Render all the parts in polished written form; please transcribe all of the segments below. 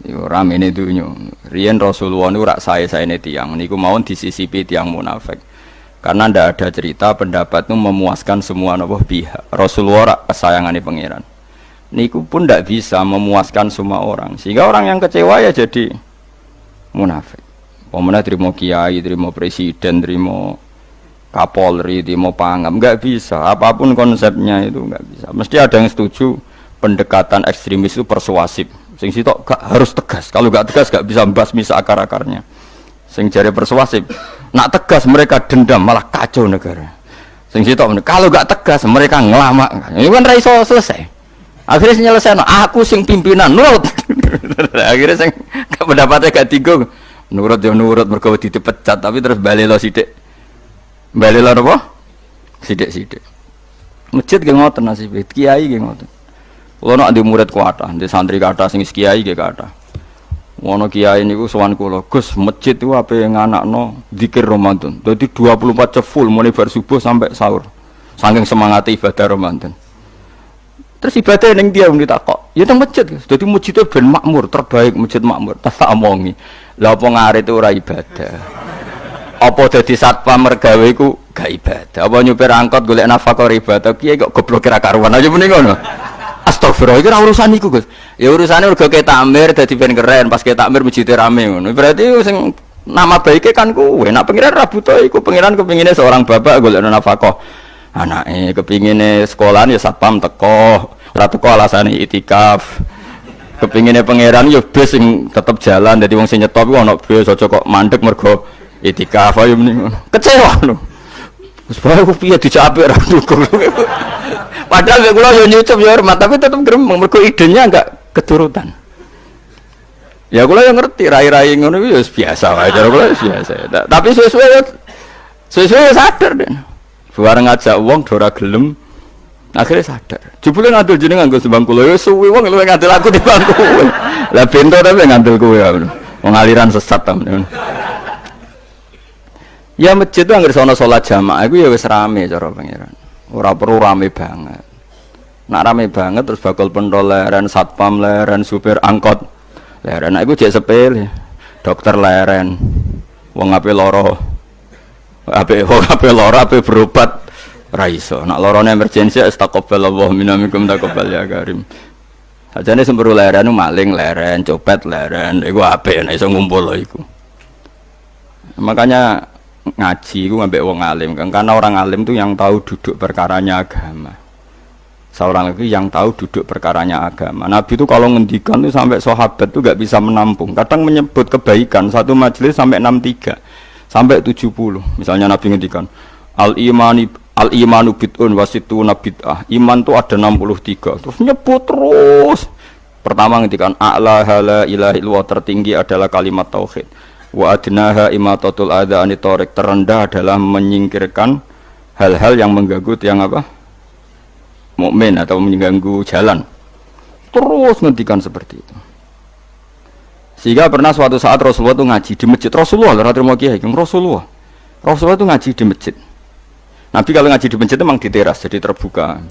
Yo ramene dunya. Riyen Rasulullah niku rak sae-saene tiyang niku mawon disisipi tiyang munafik. Karena ndak ada cerita pendapat itu memuaskan semua napa pihak. Rasulullah rak kesayangane pangeran. Niku pun ndak bisa memuaskan semua orang. Sehingga orang yang kecewa ya jadi munafik. Pemene terima kiai, terima presiden, terima Kapolri, terima pangam, enggak bisa. Apapun konsepnya itu enggak bisa. Mesti ada yang setuju pendekatan ekstremis itu persuasif. Sing sitok gak harus tegas. Kalau gak tegas gak bisa membasmi akar-akarnya. Sing jare persuasif, nak tegas mereka dendam malah kacau negara. Sing sitok kalau gak tegas mereka ngelamak. Ini kan ra iso selesai. Akhirnya nyelesaino aku sing pimpinan nurut. Akhirnya sing pendapatnya gak tinggal. Nurut ya nurut mergo dipecat tapi terus balelo sithik. Balelo apa? Sithik-sithik. Masjid ge ngoten nasibe, kiai ge ngoten. Kulo nek di murid kuatah, di santri kathah sing kiai ge kathah. Wono kiai niku sowan kula, Gus, masjid iku ape nganakno zikir Ramadan. Dadi 24 jam full mulai bar subuh sampai sahur. Saking semangate ibadah Ramadan. Terus ibadah ning dia ditakok, ya teng masjid, Gus. Dadi masjidnya ben makmur, terbaik masjid makmur. Tak omongi. Lah apa ngarit ora ibadah. Apa dadi satpam mergawe iku gak ibadah. Apa nyupir angkot golek nafkah ibadah, kiai kok goblok kira karuan aja mending ngono. Astagfirullah, itu urusan iku, Gus. Ya urusane mergo ke takmir dadi ben keren, pas ke takmir masjid rame ngono. Berarti sing nama baike kan kowe. Nek pengiran ra butuh iku, pengiran kepingine seorang bapak golek nafkah. Anake kepingine sekolahan ya satpam teko, ora teko alasane itikaf. Kepingine pangeran ya bis sing tetep jalan, dadi wong sing nyetop iku ana bis aja kok mandek mergo itikaf ayo mending ngono. Kecewa lho. Wis bae ku piye dicapik ra dukung. Padahal kula yo nyucup yo hormat tapi tetep gremeng mergo idenya enggak keturutan. Ya kula yo ngerti rai-rai ngono iku yo biasa wae cara kula biasa. Tapi sesuai sadar deh. Bareng ngajak wong do ora gelem akhirnya sadar. Jebule ngandel jenengan nggo sembang kula yo suwi wong luwih ngandel aku timbang kowe. Lah bento tapi ngandel kowe ya. Wong aliran sesat ta. Ya masjid itu anggere sono salat jamaah iku ya wis rame cara pangeran. Ora perlu rame banget. Nak rame banget terus bakal pentol leren, satpam leren, supir angkot leren. Nah iku jek sepele. Dokter leren. Wong ape lara. Ape lara ape berobat ra iso. Nak larane emergensi astagfirullah minamikum taqabbal ya karim. Ajane semburu leren maling leren, copet leren. Iku ape nek iso ngumpul lho iku. Makanya ngaji itu ngambil wong alim kan, karena orang alim itu yang tahu duduk perkaranya agama. Seorang lagi yang tahu duduk perkaranya agama. Nabi itu kalau ngendikan itu sampai sahabat itu gak bisa menampung. Kadang menyebut kebaikan satu majelis sampai 63 sampai 70. Misalnya Nabi ngendikan al imanu bid'un wasituna bid'ah. Iman itu ada 63. Terus nyebut terus. Pertama ngendikan a'la la ilaha illallah, tertinggi adalah kalimat tauhid. Wa adnaha imatatul adza ani thariq, terendah adalah menyingkirkan hal-hal yang mengganggu yang apa? Mukmin atau mengganggu jalan. Terus ngendikan seperti itu. Sehingga pernah suatu saat Rasulullah itu ngaji di masjid. Rasulullah ora terima kiai, Rasulullah. Rasulullah itu ngaji di masjid. Nabi kalau ngaji di masjid itu memang di teras, jadi terbuka.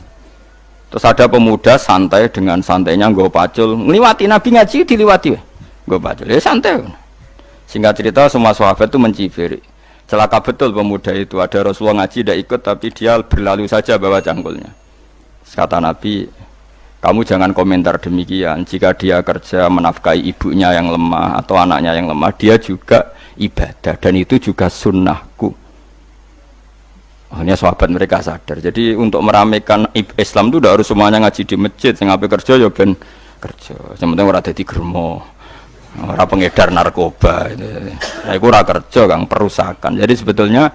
Terus ada pemuda santai dengan santainya nggo pacul, ngliwati Nabi ngaji diliwati wae. Nggo pacul. Ya santai. Singkat cerita semua sahabat itu mencibir. Celaka betul pemuda itu. Ada Rasulullah ngaji tidak ikut tapi dia berlalu saja bawa cangkulnya. Kata Nabi, kamu jangan komentar demikian. Jika dia kerja menafkahi ibunya yang lemah atau anaknya yang lemah, dia juga ibadah dan itu juga sunnahku. Hanya sahabat mereka sadar. Jadi untuk meramaikan Islam itu tidak harus semuanya ngaji di masjid. Yang ngapain kerja ya ben kerja. Yang penting orang ada di germo. Orang pengedar narkoba nah, itu orang kerja kang perusakan. Jadi sebetulnya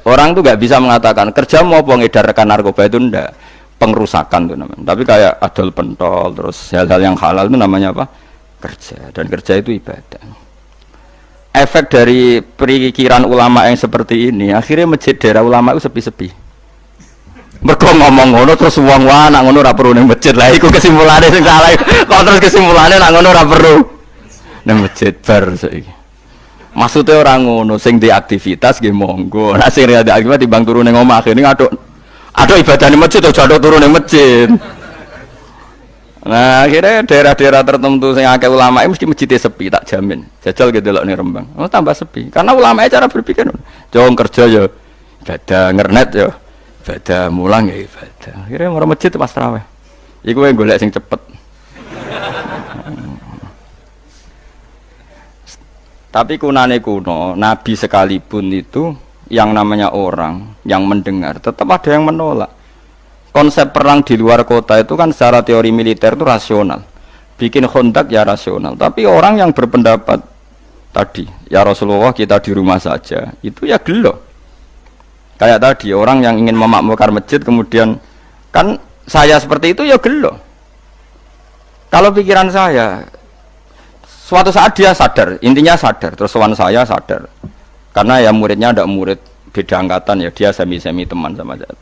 orang tuh nggak bisa mengatakan kerja mau pengedarkan narkoba itu ndak, pengerusakan tuh namanya. Tapi kayak adol pentol terus hal-hal yang halal itu namanya apa? Kerja. Dan kerja itu ibadah. Efek dari pikiran ulama yang seperti ini akhirnya masjid daerah ulama itu sepi-sepi. Mergo ngomong ngono terus wong wae nak ngono ora perlu ning masjid. Lah iku kesimpulane sing salah. Kok terus kesimpulannya nak ngono ora perlu nang masjid bar saiki. Maksudnya orang ngono sing di aktivitas nggih monggo. Nek sing ada aktivitas timbang turu ning omah kene ngaduk ibadah ning masjid aja aduk turu ning masjid. Nah, akhirnya daerah-daerah tertentu yang akeh ulama mesti masjidnya sepi, tak jamin. Jajal gitu loh nih Rembang. Oh, tambah sepi. Karena ulama cara berpikir, jong kerja ya, ibadah ngernet ya, ibadah mulang ya ibadah. Akhirnya orang masjid pas tarawih. Iku yang golek sing cepet. Tapi kunane kuno, Nabi sekalipun itu yang namanya orang yang mendengar, tetap ada yang menolak. Konsep perang di luar kota itu kan secara teori militer itu rasional. Bikin kontak ya rasional. Tapi orang yang berpendapat tadi, ya Rasulullah kita di rumah saja, itu ya gelo. Kayak tadi orang yang ingin memakmurkan masjid kemudian kan saya seperti itu ya gelo. Kalau pikiran saya, suatu saat dia sadar, intinya sadar, terus sowan saya sadar. Karena ya muridnya ada murid beda angkatan ya, dia semi-semi teman sama saya.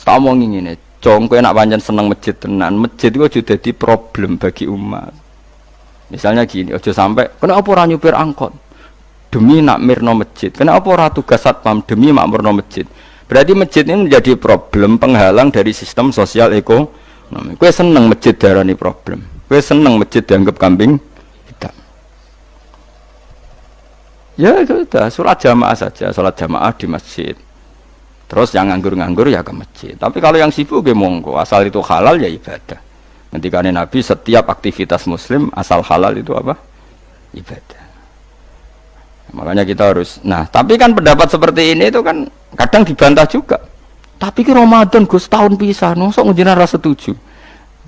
Tak omong ngene, jong kowe nak pancen seneng masjid tenan, masjid itu aja dadi problem bagi umat. Misalnya gini, aja sampai kenapa ora nyupir angkot demi nak mirno masjid, kenapa ora tugas satpam demi makmurno masjid. Berarti masjid ini menjadi problem penghalang dari sistem sosial ekonomi. Kowe seneng masjid darani problem, kowe seneng masjid dianggap kambing hitam. Ya sudah, sholat jamaah saja, sholat jamaah di masjid. Terus yang nganggur-nganggur ya ke masjid. Tapi kalau yang sibuk ya monggo, asal itu halal ya ibadah. Ketika Nabi setiap aktivitas muslim asal halal itu apa? Ibadah. Makanya kita harus. Nah, tapi kan pendapat seperti ini itu kan kadang dibantah juga. Tapi ki Ramadan Gus tahun pisah, nosok njenengan ra setuju.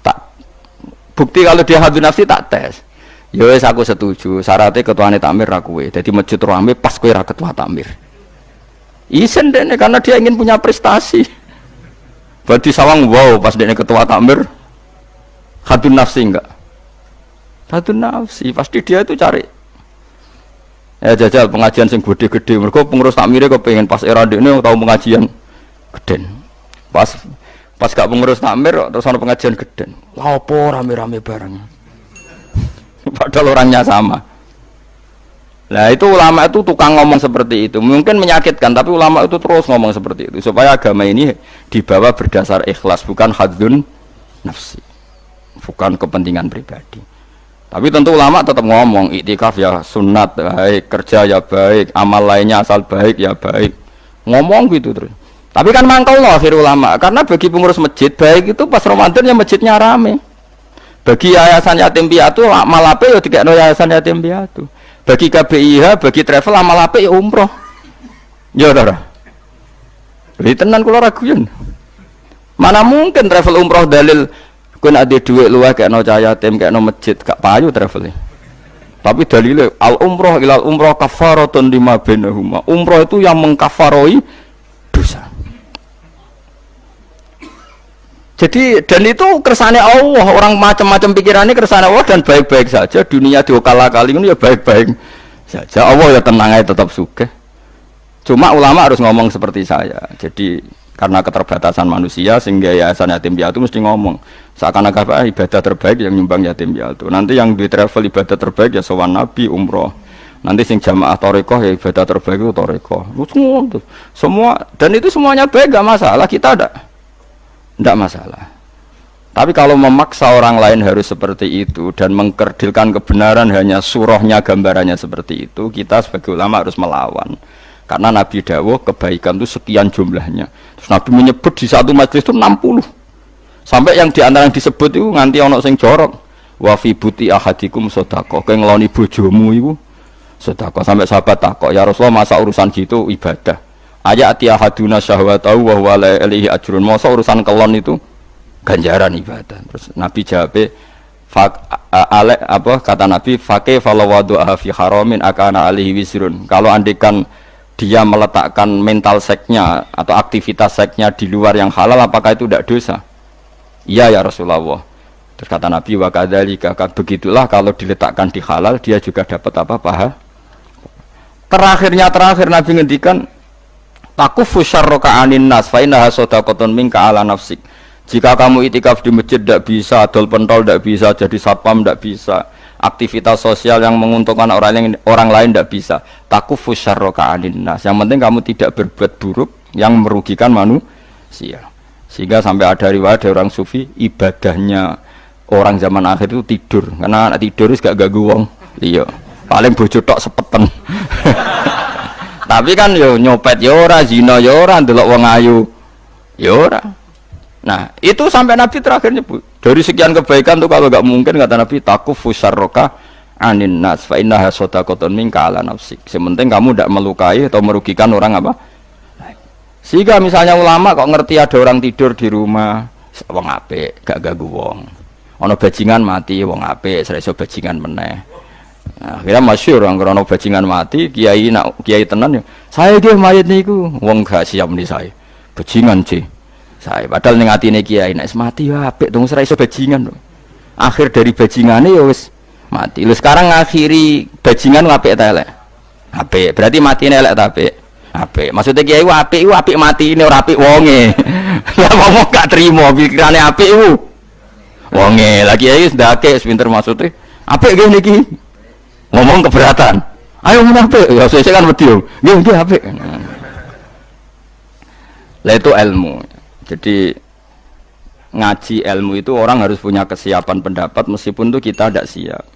Tak bukti kalau dia hadun nafsi tak tes. Ya wis aku setuju, syaratnya ketuane takmir ra kowe. Dadi masjid rame pas kowe ra ketua takmir. Isen dene karena dia ingin punya prestasi. Berarti sawang wow pas dene ketua takmir hadun nafsi enggak? Hadun nafsi pasti dia itu cari. Ya jajal pengajian sing gede-gede. Mergo pengurus takmire kok pengen pas era dene tau pengajian geden. Pas gak pengurus takmir terus ana pengajian geden. Lah opo rame-rame bareng. Padahal orangnya sama. Nah itu ulama itu tukang ngomong seperti itu. Mungkin menyakitkan, tapi ulama itu terus ngomong seperti itu supaya agama ini dibawa berdasar ikhlas, bukan hadzun nafsi, bukan kepentingan pribadi. Tapi tentu ulama tetap ngomong iktikaf ya sunat baik, kerja ya baik, amal lainnya asal baik ya baik. Ngomong gitu terus. Tapi kan mangkal loh akhir ulama, karena bagi pengurus masjid baik itu pas Ramadan ya masjidnya rame. Bagi yayasan yatim piatu malape ya dikekno yayasan yatim piatu. Bagi KBIH, bagi travel amal apik ya umroh. Ya ora. Lha tenan kula raguyen. Mana mungkin travel umroh dalil kowe nek ade dhuwit luwih kekno cah yatim, kekno masjid, gak payu travel. Tapi dalile al umroh ilal umroh kafaratun lima bainahuma. Umroh itu yang mengkafaroi dosa. Jadi dan itu kersane Allah, orang macam-macam pikirannya kersane Allah dan baik-baik saja. Dunia diokal-akali ini ya baik-baik saja. Allah ya tenang aja tetap sugih. Cuma ulama harus ngomong seperti saya. Jadi karena keterbatasan manusia sehingga yayasan yatim piatu mesti ngomong seakan-akan ibadah terbaik yang nyumbang yatim piatu. Nanti yang di travel ibadah terbaik ya sowan Nabi umroh. Nanti sing jamaah torekoh ya ibadah terbaik itu torekoh. Semua dan itu semuanya baik gak masalah, kita ada. Tidak masalah. Tapi kalau memaksa orang lain harus seperti itu dan mengkerdilkan kebenaran hanya surahnya gambarannya seperti itu, kita sebagai ulama harus melawan. Karena Nabi dawuh kebaikan itu sekian jumlahnya. Terus Nabi menyebut di satu majelis itu 60. Sampai yang diantara yang disebut itu nganti ono sing jorok. Wa fi buti ahadikum sedekah. Kowe ngeloni bojomu iku sedekah. Sampai sahabat takok, "Ya Rasulullah, masa urusan gitu ibadah?" Ayat ahaduna syahwatahu wa huwa la ilaihi ajrun. Masa urusan kelon itu ganjaran ibadah. Terus Nabi jawab, kata Nabi, "Faqih falawadu'a fi haramin akana alaihi wisrun." Kalau andikan dia meletakkan mental seksnya atau aktivitas seksnya di luar yang halal, apakah itu tidak dosa? Iya ya Rasulullah. Terus kata Nabi, "Wa kadzalika," begitulah kalau diletakkan di halal dia juga dapat apa paha. Terakhir Nabi ngendikan, "Takufu syarraka 'anin nas fa innaha shadaqatun minka 'ala nafsik." Jika kamu itikaf di masjid tidak bisa, adol pentol tidak bisa, jadi satpam tidak bisa, aktivitas sosial yang menguntungkan orang lain tidak bisa. Takufu syarraka 'anin nas. Yang penting kamu tidak berbuat buruk yang merugikan manusia. Sehingga sampai ada riwayat dari orang sufi, ibadahnya orang zaman akhir itu tidur, karena anak tidur itu gak ganggu wong. Iya, paling bojo tok sepeten. Tapi kan yo nyopet yo ora, zina yo ora, ndelok wong ayu yo ora. Nah, itu sampai Nabi terakhir nyebut. Dari sekian kebaikan tuh kalau gak mungkin kata Nabi takufu syarroka anin nas fa innaha shadaqatun minka ala nafsik. Sementing kamu tidak melukai atau merugikan orang apa? Sehingga misalnya ulama kok ngerti ada orang tidur di rumah, wong apik, gak ganggu wong. Ana bajingan mati, wong apik, ora iso bajingan meneh. Nah, akhirnya masyhur orang krono bajingan mati, kiai tenan ya. Saya nggih mayit niku, wong gak siap nih saya. Bajingan sih. Saya padahal ning atine kiai nek mati ya apik dong ora iso bajingan. Akhir dari bajingane ya wis mati. Lho sekarang ngakhiri bajingan apik ta elek? Apik. Berarti matine elek ta apik? Apik. Maksudnya kiai ku apik mati ini ora apik wonge. Lah ngomong gak trimo pikirane apik iku. Wonge lagi kiai wis ndake pinter maksudnya. Apik nggih niki. Ngomong keberatan. Ayo menapik ya sesuk kan wedi yo. Nggih apik. Lah itu ilmu. Jadi ngaji ilmu itu orang harus punya kesiapan pendapat meskipun itu kita tidak siap.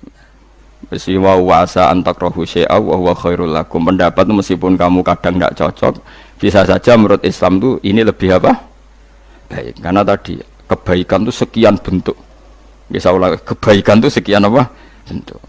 Wa wasa antakrahu syai'a wa huwa khairul lakum. Pendapat itu meskipun kamu kadang tidak cocok, bisa saja menurut Islam itu ini lebih apa? Baik. Karena tadi kebaikan itu sekian bentuk. Bisa ulang kebaikan itu sekian apa? Bentuk.